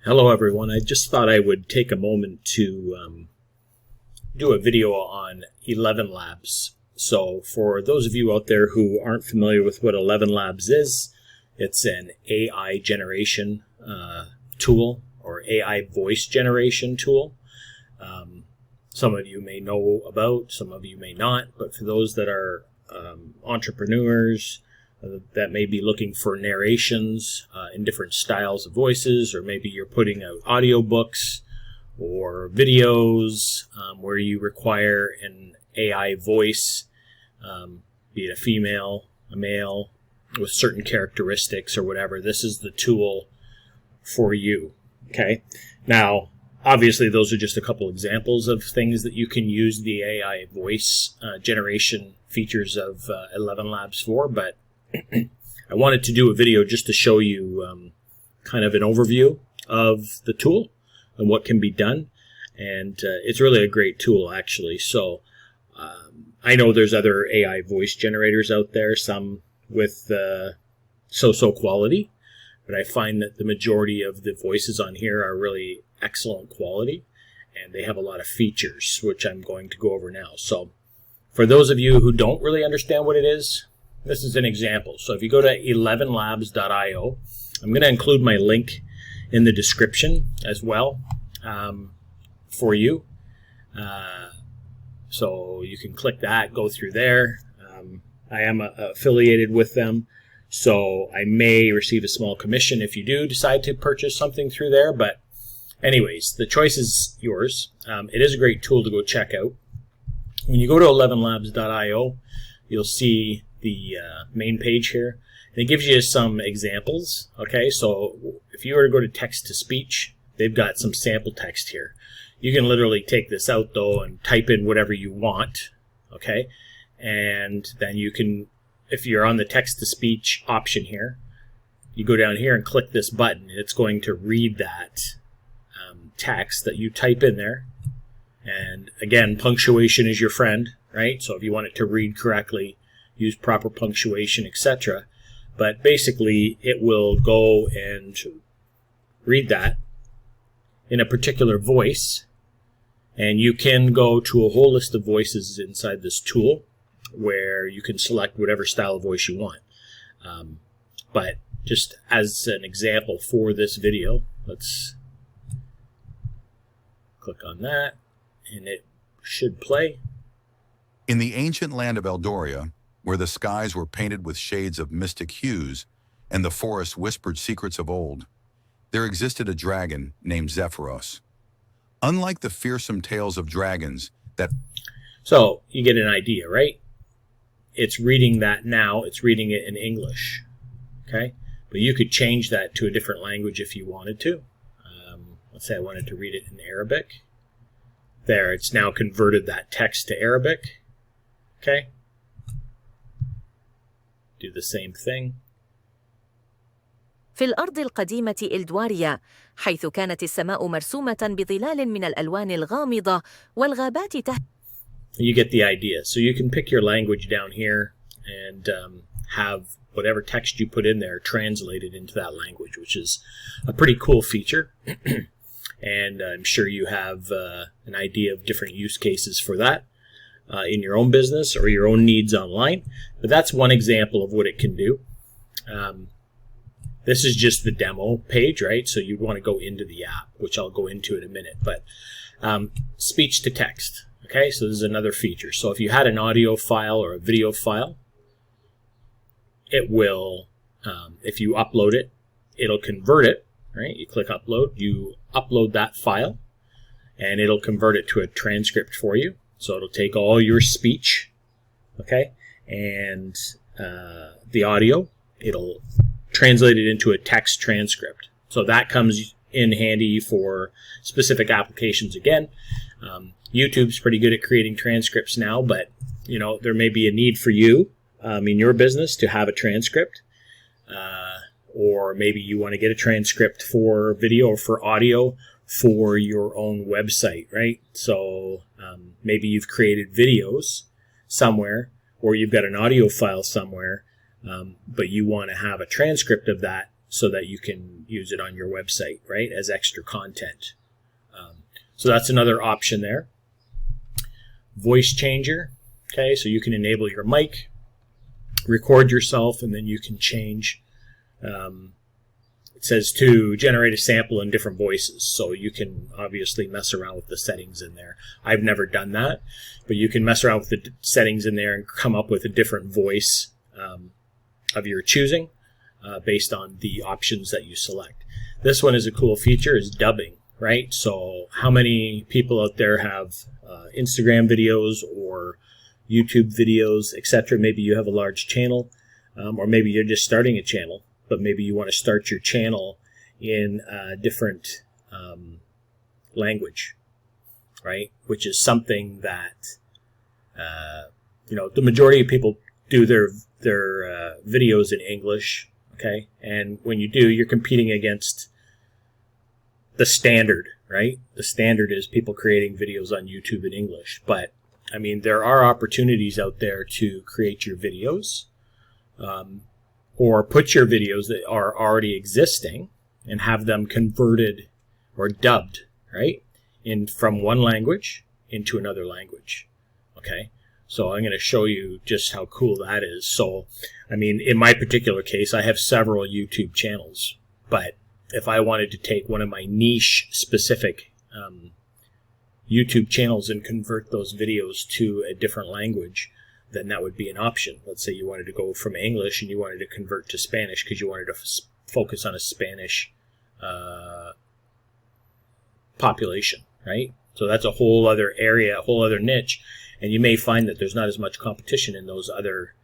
Hello everyone, I just thought I would take a moment to do a video on ElevenLabs. So for those of you out there who aren't familiar with what ElevenLabs is, it's an AI generation tool or AI voice generation tool. Some of you may know about, some of you may not, but for those that are entrepreneurs, that may be looking for narrations in different styles of voices, or maybe you're putting out audiobooks or videos where you require an AI voice, be it a female, a male, with certain characteristics or whatever. This is the tool for you. Okay. Now, obviously, those are just a couple examples of things that you can use the AI voice generation features of ElevenLabs for, but I wanted to do a video just to show you kind of an overview of the tool and what can be done. And it's really a great tool, actually. So I know there's other AI voice generators out there, some with so-so quality, but I find that the majority of the voices on here are really excellent quality, and they have a lot of features, which I'm going to go over now. So for those of you who don't really understand what it is, this is an example. So if you go to ElevenLabs.io, I'm going to include my link in the description as well for you. So you can click that, go through there. I am affiliated with them, so I may receive a small commission if you do decide to purchase something through there. But anyways, the choice is yours. It is a great tool to go check out. When you go to ElevenLabs.io, you'll see the main page here, and it gives you some examples. Okay, so if you were to go to text-to-speech, they've got some sample text here. You can literally take this out though and type in whatever you want. Okay, and then you can, if you're on the text-to-speech option here, you go down here and click this button, and it's going to read that text that you type in there. And again, punctuation is your friend, right? So if you want it to read correctly, use proper punctuation, etc. But basically, it will go and read that in a particular voice, and you can go to a whole list of voices inside this tool where you can select whatever style of voice you want. But just as an example for this video, let's click on that, and it should play. In the ancient land of Eldoria, where the skies were painted with shades of mystic hues and the forest whispered secrets of old, there existed a dragon named Zephyros. Unlike the fearsome tales of dragons that... So you get an idea, right? It's reading that now. It's reading it in English. Okay? But you could change that to a different language if you wanted to. Let's say I wanted to read it in Arabic. There, it's now converted that text to Arabic. Okay? Do the same thing. في الأرض القديمة إلدواريا، حيث كانت السماء مرسومة بظلال من الألوان الغامضة والغابات You get the idea. So you can pick your language down here and have whatever text you put in there translated into that language, which is a pretty cool feature. And I'm sure you have an idea of different use cases for that in your own business or your own needs online. But that's one example of what it can do. This is just the demo page, right? So you'd want to go into the app, which I'll go into in a minute. But speech to text. Okay, so this is another feature. So if you had an audio file or a video file, it will, if you upload it, it'll convert it, right? You click upload, you upload that file, and it'll convert it to a transcript for you. So it'll take all your speech, okay, and the audio, it'll translate it into a text transcript. So that comes in handy for specific applications again. YouTube's pretty good at creating transcripts now, but you know, there may be a need for you in your business to have a transcript, or maybe you want to get a transcript for video or for audio for your own website, right? So maybe you've created videos somewhere, or you've got an audio file somewhere, but you want to have a transcript of that so that you can use it on your website, right, as extra content. So that's another option there. Voice changer. Okay, so you can enable your mic, record yourself, and then you can change. It says to generate a sample in different voices, so you can obviously mess around with the settings in there. I've never done that, but you can mess around with the settings in there and come up with a different voice of your choosing based on the options that you select. This one is a cool feature, is dubbing, right? So how many people out there have Instagram videos or YouTube videos, etc.? Maybe you have a large channel, or maybe you're just starting a channel, but maybe you want to start your channel in a different language, right? Which is something that, the majority of people do their videos in English, okay? And when you do, you're competing against the standard, right? The standard is people creating videos on YouTube in English. But, I mean, there are opportunities out there to create your videos, or put your videos that are already existing and have them converted or dubbed, right, from one language into another language. Okay, so I'm going to show you just how cool that is. So, I mean, in my particular case, I have several YouTube channels, but if I wanted to take one of my niche specific YouTube channels and convert those videos to a different language, then that would be an option. Let's say you wanted to go from English and you wanted to convert to Spanish because you wanted to focus on a Spanish population, right? So that's a whole other area, a whole other niche, and you may find that there's not as much competition in those other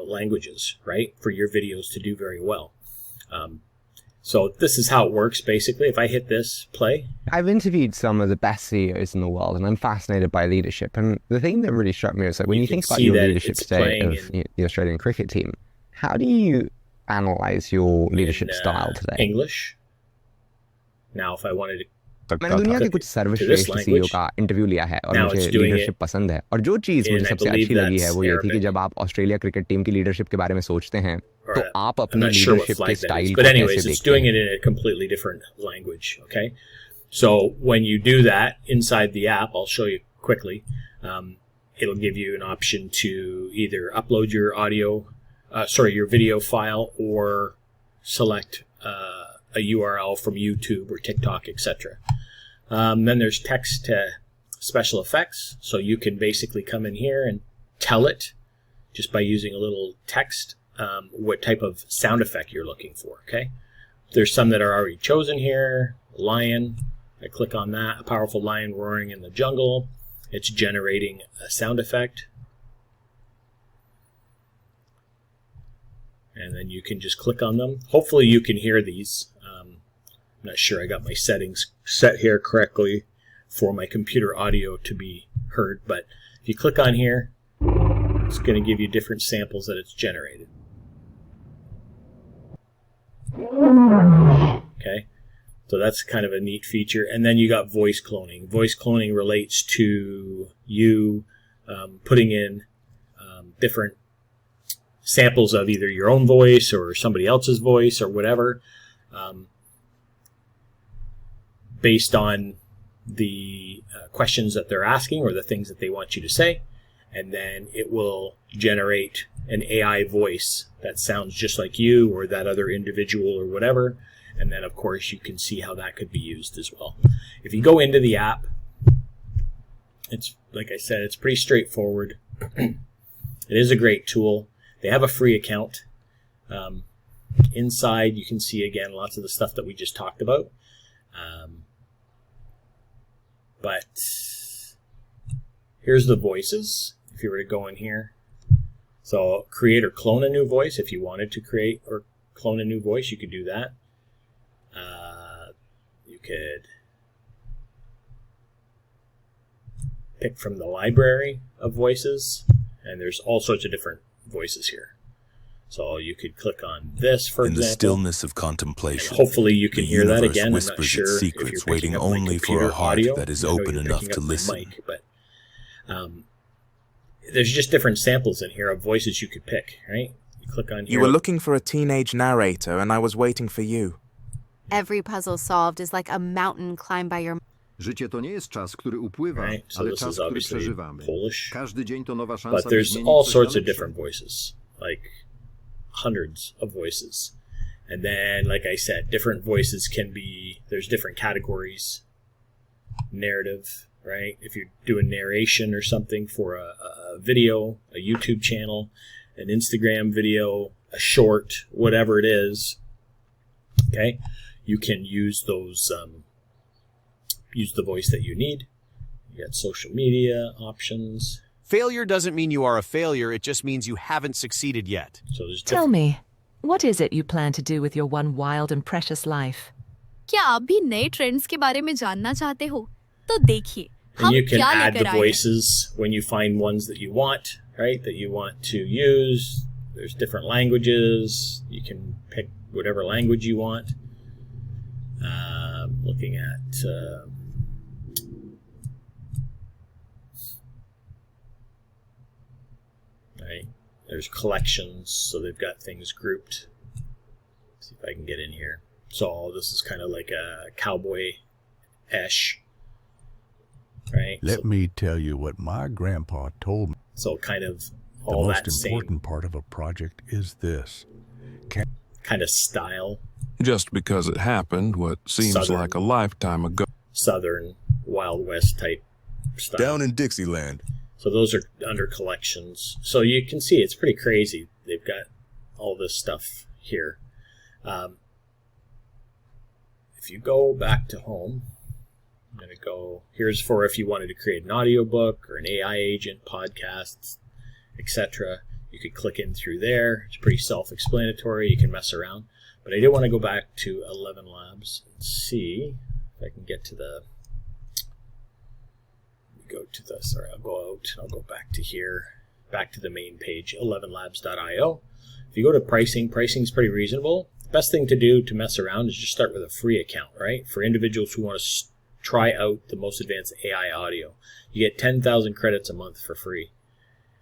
languages, right, for your videos to do very well. So this is how it works, basically. If I hit this play. I've interviewed some of the best CEOs in the world, and I'm fascinated by leadership. And the thing that really struck me was like, when you think about your leadership today of the Australian cricket team, how do you analyze your leadership style today? English. Now, if I wanted to मैंने दुनिया के कुछ सर्वश्रेष्ठ CEO का interview लिया है और मुझे लीडरशिप पसंद है और जो चीज़ मुझे सबसे अच्छी लगी है वो ये थी कि जब आप ऑस्ट्रेलिया क्रिकेट टीम की लीडरशिप के बारे में सोचते हैं तो आप अपनी लीडरशिप के स्टाइल को कैसे देखते हैं? It's doing it in a completely different language, okay? So when you do that inside the app, I'll show you quickly, it'll give you an option to either upload your video file or select a URL from YouTube or TikTok, etc. Then there's text to special effects. So you can basically come in here and tell it just by using a little text what type of sound effect you're looking for, okay? There's some that are already chosen here. Lion, I click on that. A powerful lion roaring in the jungle. It's generating a sound effect. And then you can just click on them. Hopefully you can hear these. I'm not sure I got my settings set here correctly for my computer audio to be heard, but if you click on here, it's going to give you different samples that it's generated. Okay, so that's kind of a neat feature. And then you got voice cloning. Voice cloning relates to you putting in different samples of either your own voice or somebody else's voice or whatever, based on the questions that they're asking or the things that they want you to say. And then it will generate an AI voice that sounds just like you or that other individual or whatever. And then, of course, you can see how that could be used as well. If you go into the app, it's, like I said, it's pretty straightforward. It is a great tool. They have a free account. Inside, you can see, again, lots of the stuff that we just talked about. But here's the voices, if you were to go in here. So create or clone a new voice. If you wanted to create or clone a new voice, you could do that. You could pick from the library of voices, and there's all sorts of different voices here. So you could click on this, for example. In the stillness of contemplation, hopefully you can hear that again. I'm not whispers sure its secrets, if you're waiting picking up only for a heart audio. that is I know open you're enough picking to up my listen. mic, but there's just different samples in here of voices you could pick, right? You click on here. You were looking for a teenage narrator, and I was waiting for you. Every puzzle solved is like a mountain climbed by your... Życie to nie jest czas, który upływa, Right, so ale this czas, is który obviously przeżywamy. Polish. Każdy dzień to nowa szansa, But by there's zmienić all coś sorts na of lepsze. different voices, like hundreds of voices. And then, like I said, different voices can be, there's different categories. Narrative, right? If you're doing narration or something for a video, a YouTube channel, an Instagram video, a short, whatever it is, okay, you can use those, use the voice that you need. You got social media options. Failure doesn't mean you are a failure, it just means you haven't succeeded yet. So there's Tell me, what is it you plan to do with your one wild and precious life? क्या आप भी नए trends के बारे में जानना चाहते हो? तो देखिए, And हम you can क्या add the लेकर आए हैं। voices when you find ones that you want, right? That you want to use. There's different languages. You can pick whatever language you want. Looking at right. There's collections, so they've got things grouped. Let's see if I can get in here. So this is kind of like a cowboy-ish. Right? Let me tell you what my grandpa told me. So kind of The all most that important part of a project is this. same kind of style. Just because it happened what seems Southern. like a lifetime ago. Southern, Wild West type style. Down in Dixieland. So those are under collections. So you can see it's pretty crazy. They've got all this stuff here. If you go back to home, I'm going to go, here's for if you wanted to create an audiobook or an AI agent, podcasts, etc. You could click in through there. It's pretty self-explanatory. You can mess around. But I did want to go back to ElevenLabs and see if I can get to the, sorry, I'll go out. I'll go back to here, back to the main page, ElevenLabs.io. If you go to pricing, pricing's pretty reasonable. The best thing to do to mess around is just start with a free account, right? For individuals who want to try out the most advanced AI audio. You get 10,000 credits a month for free.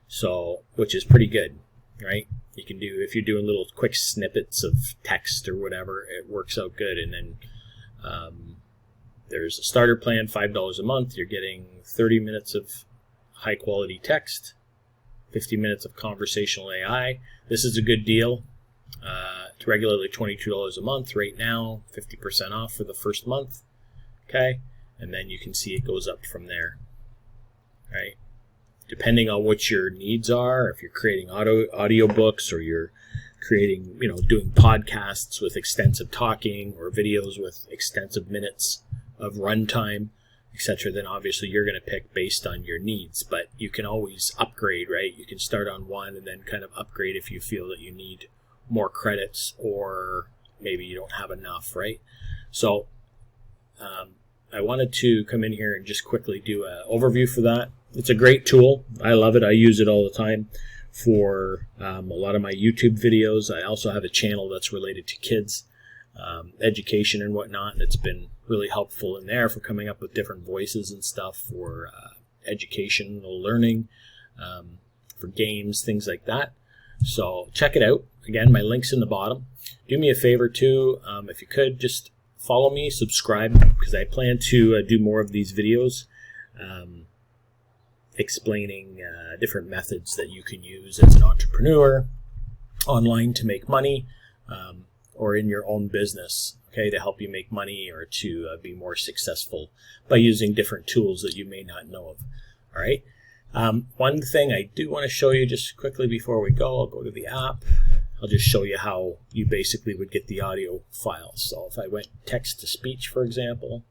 So, which is pretty good, right? You can do, if you're doing little quick snippets of text or whatever, it works out good. And then there's a starter plan, $5 a month. You're getting 30 minutes of high quality text, 50 minutes of conversational AI. This is a good deal. It's regularly $22 a month. Right now, 50% off for the first month. Okay? And then you can see it goes up from there. Right? Depending on what your needs are, if you're creating audiobooks or you're creating, doing podcasts with extensive talking or videos with extensive minutes of runtime, etc., then obviously you're going to pick based on your needs. But you can always upgrade, right? You can start on one and then kind of upgrade if you feel that you need more credits or maybe you don't have enough, right? So I wanted to come in here and just quickly do an overview for that. It's a great tool. I love it. I use it all the time for a lot of my YouTube videos. I also have a channel that's related to kids, education and whatnot, and it's been really helpful in there for coming up with different voices and stuff for educational learning, for games, things like that. So check it out. Again, my link's in the bottom. Do me a favor too, if you could, just follow me, subscribe, because I plan to do more of these videos explaining different methods that you can use as an entrepreneur online to make money or in your own business, okay, to help you make money or to be more successful by using different tools that you may not know of. All right. One thing I do want to show you just quickly before we go, I'll go to the app. I'll just show you how you basically would get the audio files. So if I went text to speech, for example,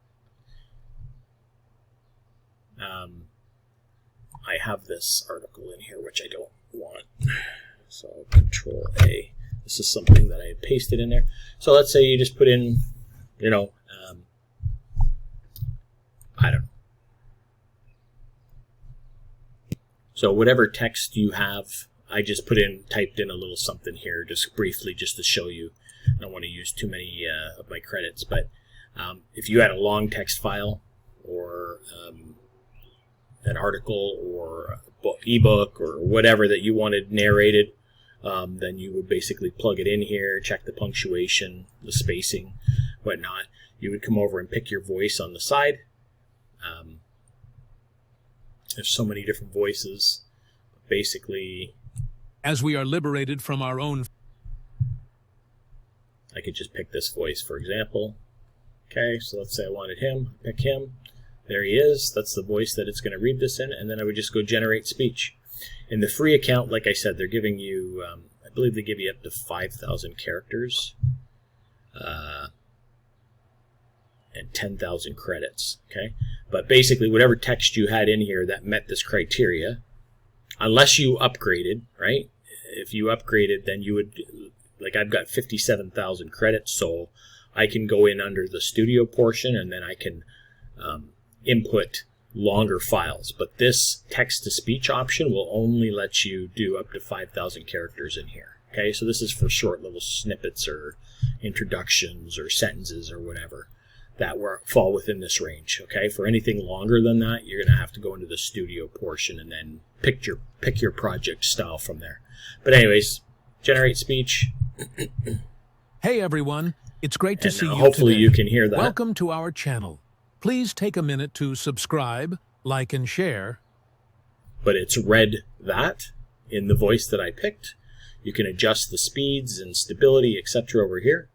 I have this article in here, which I don't want. So Control A. This is something that I pasted in there. So let's say you just put in, I don't know. So whatever text you have, I just typed in a little something here, just briefly, just to show you. I don't want to use too many of my credits, but if you had a long text file or an article or ebook or whatever that you wanted narrated, then you would basically plug it in here, check the punctuation, the spacing, whatnot. You would come over and pick your voice on the side. There's so many different voices. Basically, as we are liberated from our own, I could just pick this voice, for example. Okay, so let's say I wanted him. Pick him. There he is. That's the voice that it's going to read this in, and then I would just go generate speech. In the free account, like I said, they're giving you, I believe they give you up to 5,000 characters and 10,000 credits. Okay, but basically, whatever text you had in here that met this criteria, unless you upgraded, right? If you upgraded, then you would, like I've got 57,000 credits, so I can go in under the studio portion, and then I can input longer files. But this text-to-speech option will only let you do up to 5,000 characters in here. Okay, so this is for short little snippets or introductions or sentences or whatever that fall within this range. Okay, for anything longer than that, you're going to have to go into the studio portion and then pick your project style from there. But anyways, generate speech. Hey everyone, it's great to see you hopefully today. You can hear that. Welcome to our channel. Please take a minute to subscribe, like, and share. But it's read that in the voice that I picked. You can adjust the speeds and stability, etc. over here.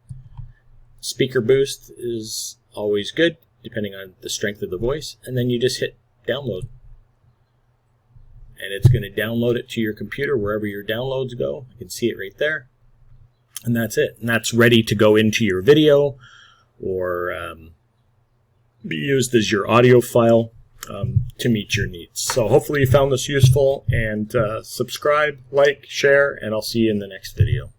Speaker boost is always good, depending on the strength of the voice. And then you just hit download. And it's going to download it to your computer wherever your downloads go. You can see it right there. And that's it. And that's ready to go into your video or be used as your audio file to meet your needs. So hopefully you found this useful, and subscribe, like, share, and I'll see you in the next video.